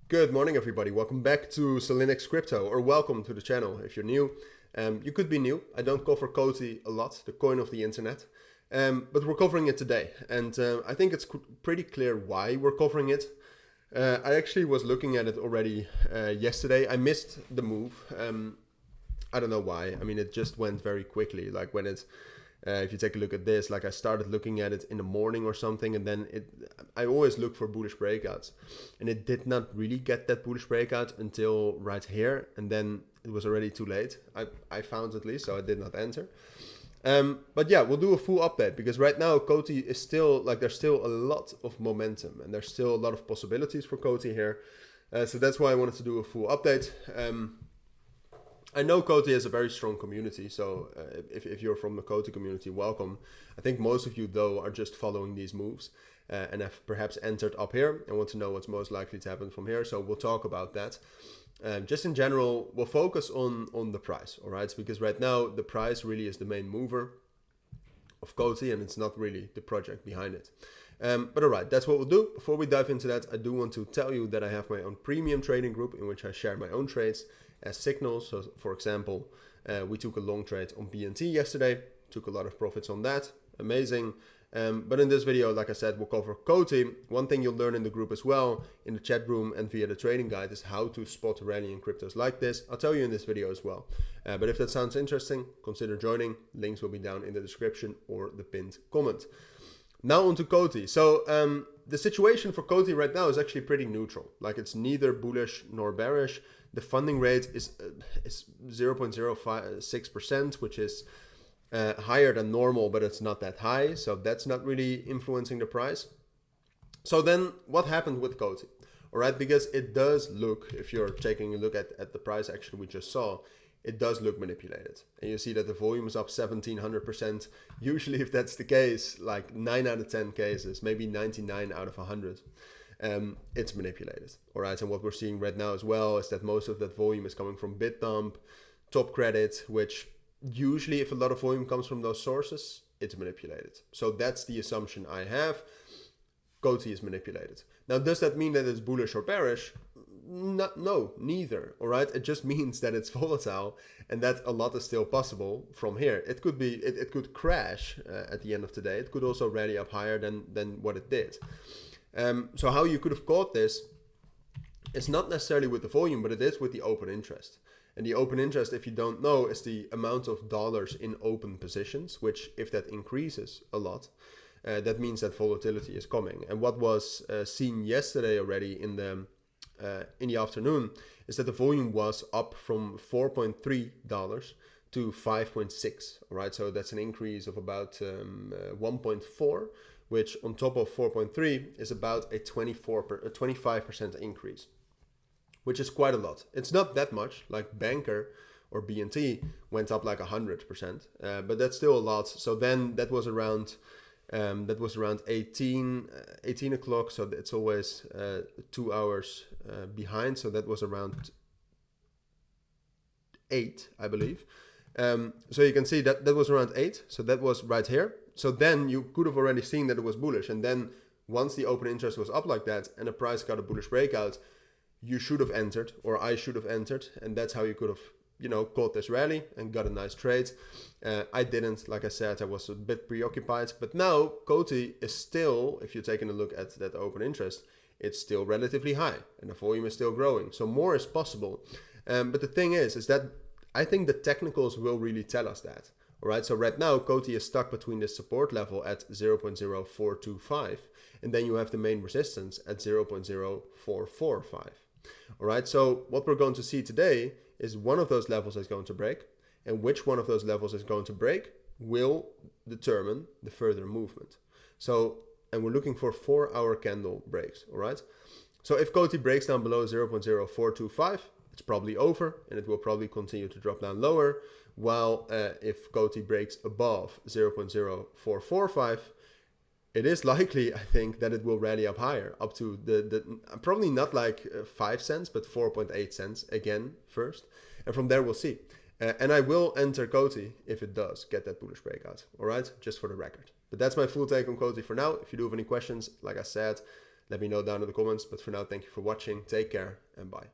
Good morning, everybody. Welcome back to Cilinix Crypto, or welcome to the channel if you're new. You could be new. I don't cover Coti a lot, the coin of the internet, but we're covering it today, and I think it's pretty clear why we're covering it. I actually was looking at it already yesterday. I missed the move. I don't know why. I mean, it just went very quickly. Like when it, if you take a look at this, like I started looking at it in the morning or something, and then I always look for bullish breakouts, and it did not really get that bullish breakout until right here, and then it was already too late. I found at least, so I did not enter. But yeah, we'll do a full update because right now Coti is still like there's still a lot of momentum and there's still a lot of possibilities for Coti here. So that's why I wanted to do a full update. I know Coti has a very strong community, so if you're from the Coti community, welcome. I think most of you, though, are just following these moves and have perhaps entered up here and want to know what's most likely to happen from here, so we'll talk about that. Just in general, we'll focus on the price, all right? Because right now, the price really is the main mover of Coti, and it's not really the project behind it. But all right, that's what we'll do. Before we dive into that, I do want to tell you that I have my own premium trading group in which I share my own trades as signals. So for example, we took a long trade on BNT yesterday, took a lot of profits on that, amazing. But in this video, like I said, we'll cover Coti. One thing you'll learn in the group as well, in the chat room and via the trading guide, is how to spot rallying cryptos like this. I'll tell you in this video as well. But if that sounds interesting, consider joining. Links will be down in the description or the pinned comment. Now on to Coti. So the situation for Coti right now is actually pretty neutral. Like it's neither bullish nor bearish. The funding rate is 0.06%, which is higher than normal, but it's not that high. So that's not really influencing the price. So then what happened with Coti? All right, because it does look, if you're taking a look at the price actually we just saw, it does look manipulated. And you see that the volume is up 1700%. Usually if that's the case, like 9 out of 10 cases, maybe 99 out of 100, it's manipulated. All right, and what we're seeing right now as well is that most of that volume is coming from BitDump, Top Credit, which usually if a lot of volume comes from those sources, it's manipulated. So that's the assumption I have. Coti is manipulated. Now, does that mean that it's bullish or bearish? No, neither. All right, it just means that it's volatile and that a lot is still possible from here. It could be, it could crash at the end of the day. It could also rally up higher than what it did. So how you could have caught this is not necessarily with the volume, but it is with the open interest. And the open interest, if you don't know, is the amount of dollars in open positions, which if that increases a lot, that means that volatility is coming. And what was seen yesterday already in the afternoon is that the volume was up from $4.3 to 5.6. All right, so that's an increase of about 1.4, which on top of 4.3 is about a 25% increase, which is quite a lot. It's not that much, like Banker or BNT went up like 100%, but that's still a lot. So then that was around 18 o'clock, so it's always 2 hours behind, so that was around 8, I believe. So you can see that was around 8, so that was right here. So then you could have already seen that it was bullish, and then once the open interest was up like that and the price got a bullish breakout, you should have entered, or I should have entered, and that's how you could have, caught this rally and got a nice trade. I didn't, like I said, I was a bit preoccupied, but now Coti is still, if you're taking a look at that open interest, it's still relatively high and the volume is still growing. So more is possible. But the thing is that I think the technicals will really tell us that. All right, so right now Coti is stuck between this support level at 0.0425, and then you have the main resistance at 0.0445. All right, so what we're going to see today is one of those levels is going to break, and which one of those levels is going to break will determine the further movement. So, and we're looking for 4-hour candle breaks, all right? So if Coti breaks down below 0.0425, it's probably over, and it will probably continue to drop down lower, while if Coti breaks above 0.0445, it is likely, I think, that it will rally up higher, up to the probably not like 5 cents, but 4.8 cents again first. And from there, we'll see. And I will enter Coti if it does get that bullish breakout. All right, just for the record. But that's my full take on Coti for now. If you do have any questions, like I said, let me know down in the comments. But for now, thank you for watching. Take care and bye.